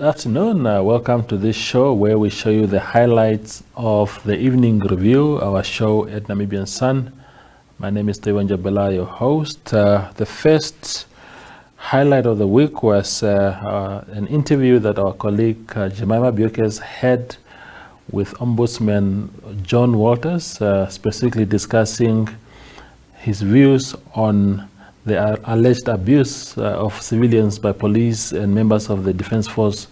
afternoon. Welcome to this show where we show you the highlights of the evening review, our show at Namibian Sun. My name is Tewan Jabela, your host. The first highlight of the week was an interview that our colleague Jemima Bukes had with Ombudsman John Walters, specifically discussing his views on the alleged abuse of civilians by police and members of the Defence Force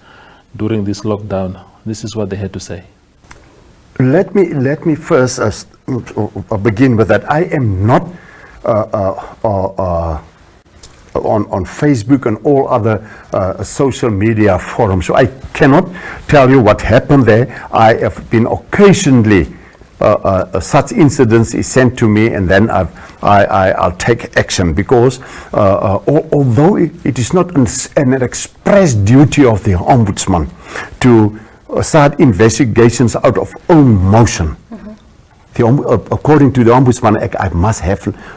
during this lockdown. This is what they had to say. Let me first begin with that. I am not on Facebook and all other social media forums, so I cannot tell you what happened there. I have been occasionally such incidents is sent to me, and then I'll take action, because although it is not an express duty of the Ombudsman to start investigations out of own motion, according to the Ombudsman Act,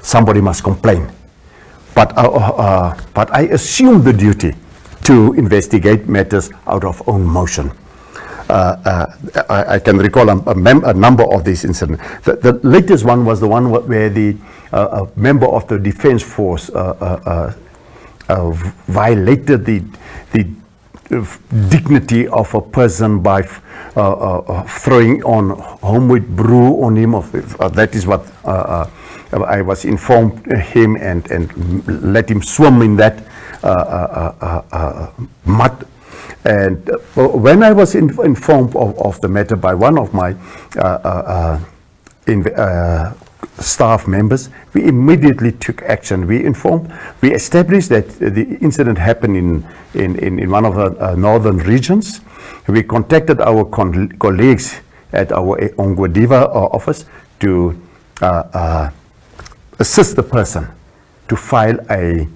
somebody must complain. But I assume the duty to investigate matters out of own motion. I can recall a number of these incidents. The latest one was the one where the member of the Defence Force violated the dignity of a person by throwing on homemade brew on him. That is what I was informed him, and let him swim in that mud. And when I was informed of the matter by one of my staff members, we immediately took action. We established that the incident happened in one of the northern regions. We contacted our colleagues at our Ongwediva office to assist the person to file a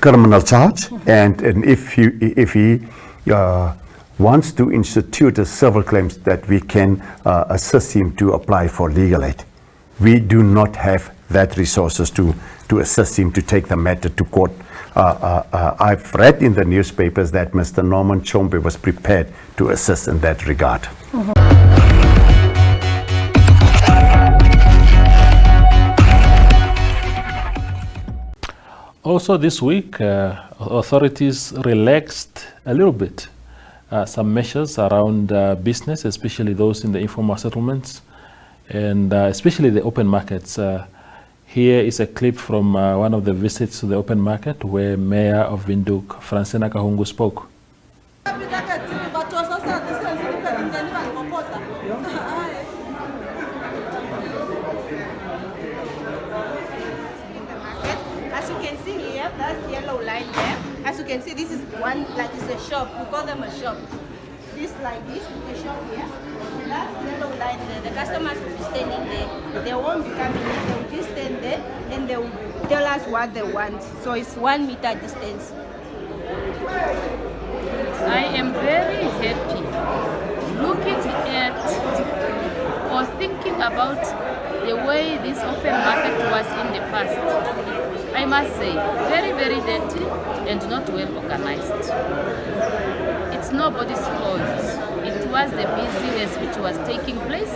criminal charge, and if he wants to institute a civil claims, that we can assist him to apply for legal aid. We do not have that resources to assist him to take the matter to court. I've read in the newspapers that Mr. Norman Chombe was prepared to assist in that regard. Also this week, authorities relaxed a little bit some measures around business, especially those in the informal settlements, and especially the open markets. Here is a clip from one of the visits to the open market where Mayor of Windhoek, Francina Kahungu, spoke. That yellow line there, as you can see, this is one, like it's a shop, we call them a shop. This like this, the shop here, that yellow line there, the customers will be standing there. They won't be coming in, they will just stand there and they will tell us what they want. So it's 1 meter distance. I am very happy looking at or thinking about the way this open market was in the past. I must say, very, very dirty and not well organized. It's nobody's fault. It was the busyness which was taking place,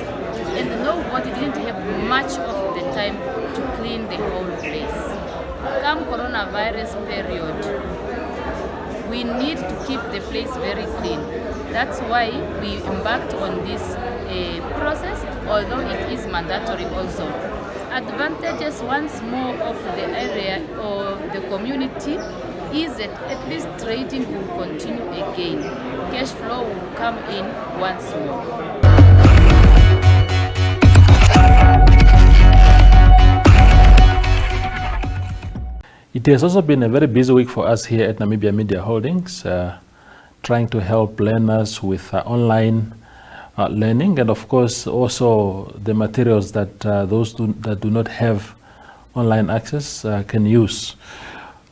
and nobody didn't have much of the time to clean the whole place. Come coronavirus period, we need to keep the place very clean. That's why we embarked on this process, although it is mandatory also. Advantages once more of the area or the community is that at least trading will continue again. Cash flow will come in once more. It has also been a very busy week for us here at Namibia Media Holdings, trying to help learners with online learning, and of course also the materials that those that do not have online access can use.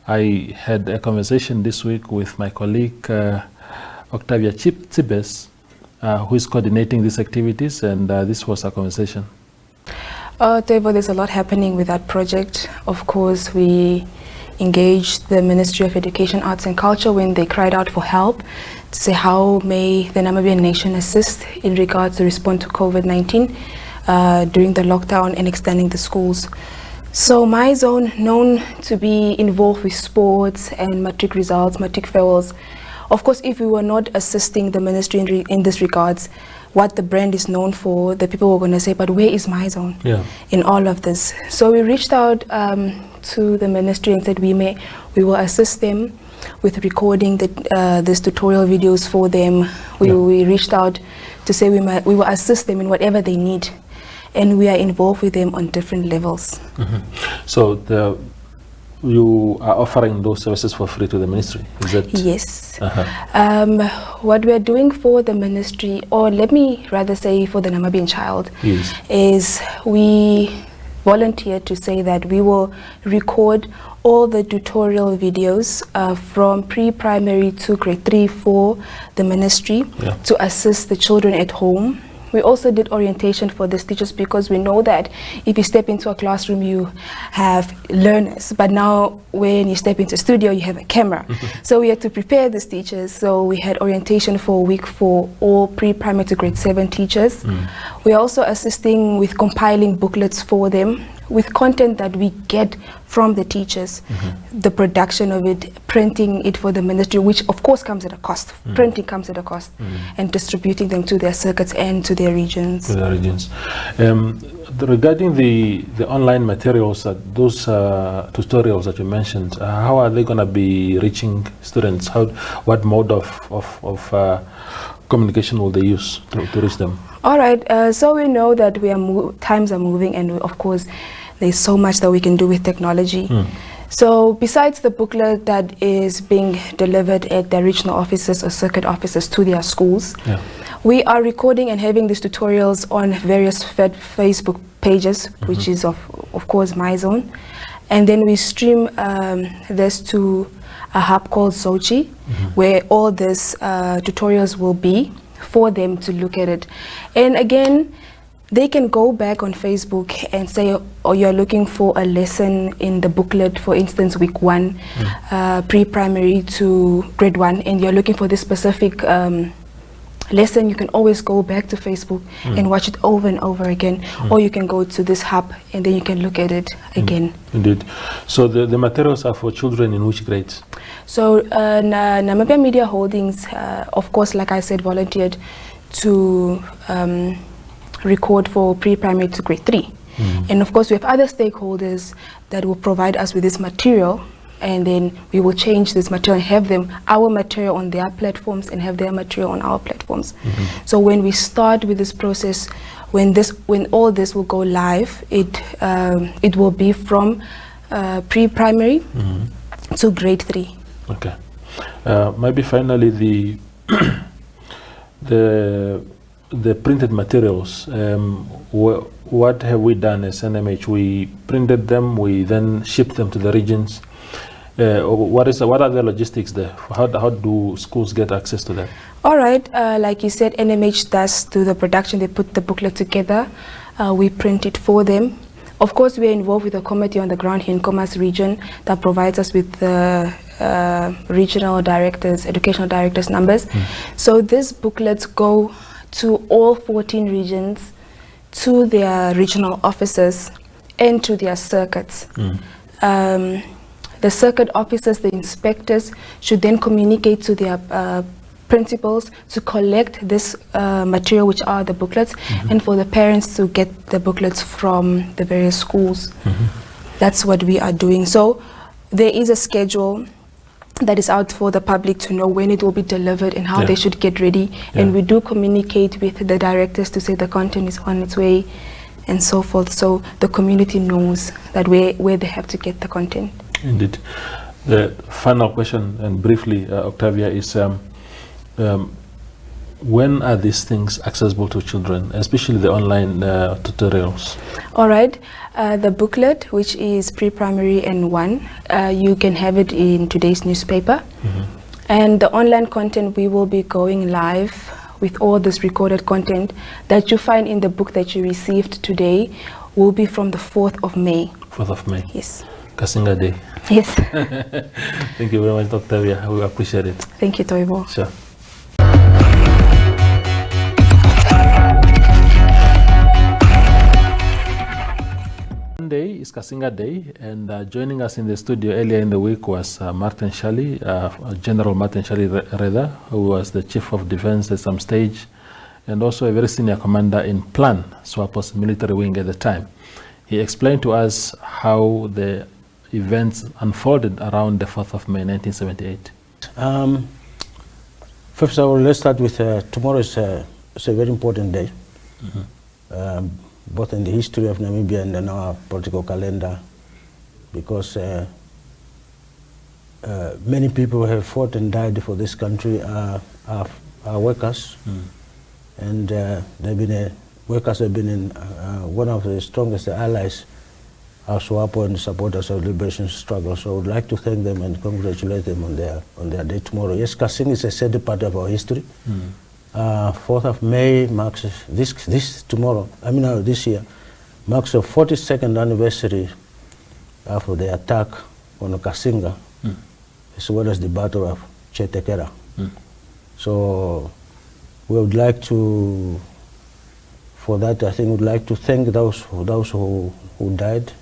I had a conversation this week with my colleague Octavia Tsibes, who is coordinating these activities, and this was our conversation. Devo, there's a lot happening with that project. Of course, we engaged the Ministry of Education, Arts and Culture when they cried out for help to say how may the Namibian nation assist in regards to respond to COVID-19 during the lockdown and extending the schools. So MyZone, known to be involved with sports and matric results, matric farewells. Of course, if we were not assisting the ministry in this regards, what the brand is known for, the people were going to say, but where is MyZone in all of this? So we reached out to the ministry and said we will assist them with recording these tutorial videos for them. We reached out to say we will assist them in whatever they need, and we are involved with them on different levels. So you are offering those services for free to the ministry, is that? Yes. What we are doing for the ministry, or let me rather say for the Namibian child, is we volunteered to say that we will record all the tutorial videos from pre-primary to grade 3 for the ministry to assist the children at home. We also did orientation for these teachers because we know that if you step into a classroom, you have learners. But now when you step into a studio, you have a camera. So we had to prepare these teachers. So we had orientation for a week for all pre-primary to grade 7 teachers. We're also assisting with compiling booklets for them with content that we get from the teachers, the production of it, printing it for the ministry, which of course comes at a cost. Printing comes at a cost, and distributing them to their circuits and to their regions. Regarding the online materials, those tutorials that you mentioned, how are they going to be reaching students? What mode of communication will they use to reach them? All right, so we know that times are moving, and of course there's so much that we can do with technology. So besides the booklet that is being delivered at the regional offices or circuit offices to their schools, we are recording and having these tutorials on various Facebook pages, which is of course MyZone. And then we stream this to a hub called Zochi, where all these tutorials will be for them to look at it. And again, they can go back on Facebook and say, oh, you're looking for a lesson in the booklet, for instance, week 1, pre-primary to grade 1, and you're looking for this specific lesson. You can always go back to Facebook and watch it over and over again, or you can go to this hub and then you can look at it again. Indeed. So the materials are for children in which grades? So Namibia Media Holdings, of course, like I said, volunteered to record for pre-primary to grade 3. And of course we have other stakeholders that will provide us with this material, and then we will change this material and have our material on their platforms and have their material on our platforms. So when we start with this process, when all this will go live, it will be from pre-primary to grade 3. Okay. Maybe finally the printed materials, what have we done as NMH? We printed them, we then shipped them to the regions. What are the logistics there? How do schools get access to that? All right, like you said, NMH does do the production. They put the booklet together. We print it for them. Of course, we are involved with a committee on the ground here in Khomas region that provides us with the regional directors, educational directors numbers. So these booklets go to all 14 regions, to their regional offices, and to their circuits. The circuit officers, the inspectors, should then communicate to their principals to collect this material, which are the booklets, and for the parents to get the booklets from the various schools. That's what we are doing. So there is a schedule that is out for the public to know when it will be delivered and how they should get ready. And we do communicate with the directors to say the content is on its way and so forth, so the community knows that where they have to get the content. Indeed. The final question, and briefly, Octavia, is when are these things accessible to children, especially the online tutorials? All right. The booklet, which is pre-primary and 1, you can have it in today's newspaper. And the online content, we will be going live with all this recorded content that you find in the book that you received today, will be from the 4th of May. 4th of May. Yes. Kasinga Day. Yes. Thank you very much, Dr. Avia. We appreciate it. Thank you, Toivo. Sure. Monday is Kasinga Day, and joining us in the studio earlier in the week was Martin Shally, General Martin Shally Reda, who was the Chief of Defense at some stage, and also a very senior commander in Plan, SWAPO's military wing at the time. He explained to us how the events unfolded around the 4th of May 1978. First of all, let's start with tomorrow is a very important day, both in the history of Namibia and in our political calendar, because many people have fought and died for this country are workers, and workers have been in one of the strongest allies of SWAPO and supporters of the liberation struggle. So I would like to thank them and congratulate them on their day tomorrow. Yes, Kasinga is a sad part of our history. 4th of May marks this year marks the 42nd anniversary of the attack on Kasinga, as well as the Battle of Chetekera. So we would like to, for that, I think we'd like to thank those who died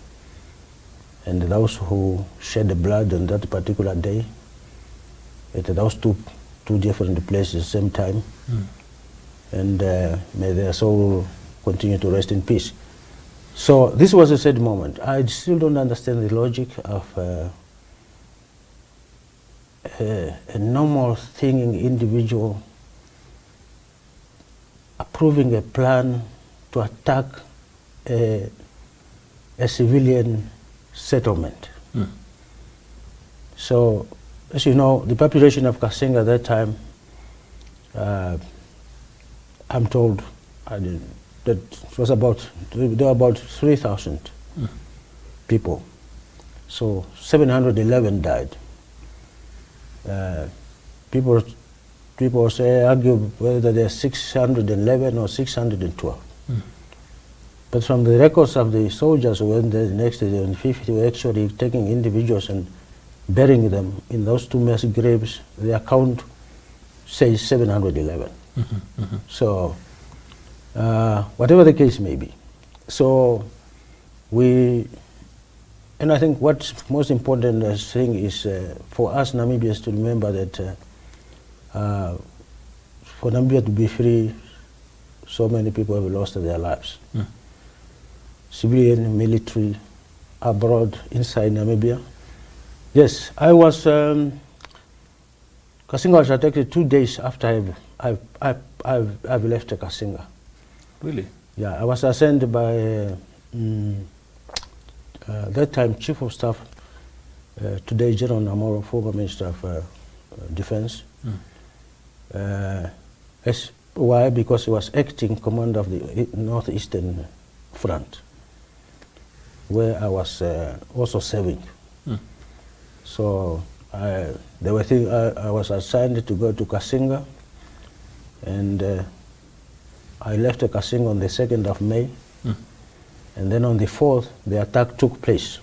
and those who shed the blood on that particular day at those two different places at the same time. And may their soul continue to rest in peace. So this was a sad moment. I still don't understand the logic of a normal thinking individual approving a plan to attack a civilian settlement. So, as you know, the population of Kasinga at that time, I'm told that there were about 3,000 people. So 711 died. People argue whether there are 611 or 612. But from the records of the soldiers who went there the next day, on 50, were actually taking individuals and burying them in those two mass graves. The account says 711. So, whatever the case may be. So, and I think what's most important thing is for us Namibians to remember that for Namibia to be free, so many people have lost their lives. Civilian, military, abroad, inside Namibia. Yes, I was, Kasinga was attacked 2 days after I've left Kasinga. Really? Yeah, I was assigned by that time Chief of Staff, today General Namoro, former Minister of Defense. Why? Because he was acting commander of the Northeastern Front, where I was also serving. So I was assigned to go to Kasinga, and I left Kasinga on the 2nd of May, and then on the 4th, the attack took place.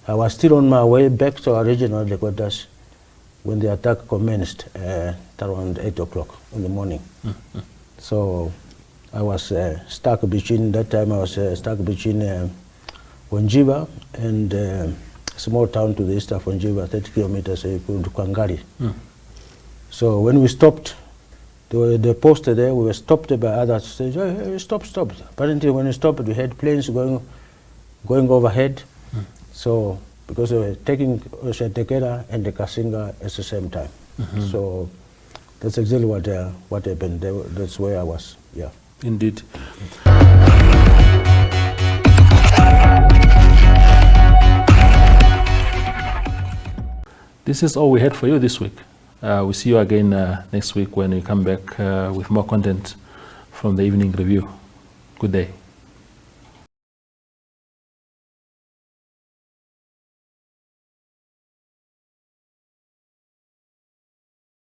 I was still on my way back to our regional headquarters when the attack commenced at around 8 o'clock in the morning. So I was stuck between, that time I was stuck between Wanjiva and a small town to the east of Wanjiva, 30 kilometers, called Kwangari. So when we stopped, they posted there, we were stopped by others, said, hey, stop. Apparently when we stopped, we had planes going overhead. So, because they were taking Chetekera and the Kasinga at the same time. So that's exactly what happened. That's where I was, yeah. Indeed. This is all we had for you this week. We'll see you again next week when we come back with more content from the Evening Review. Good day.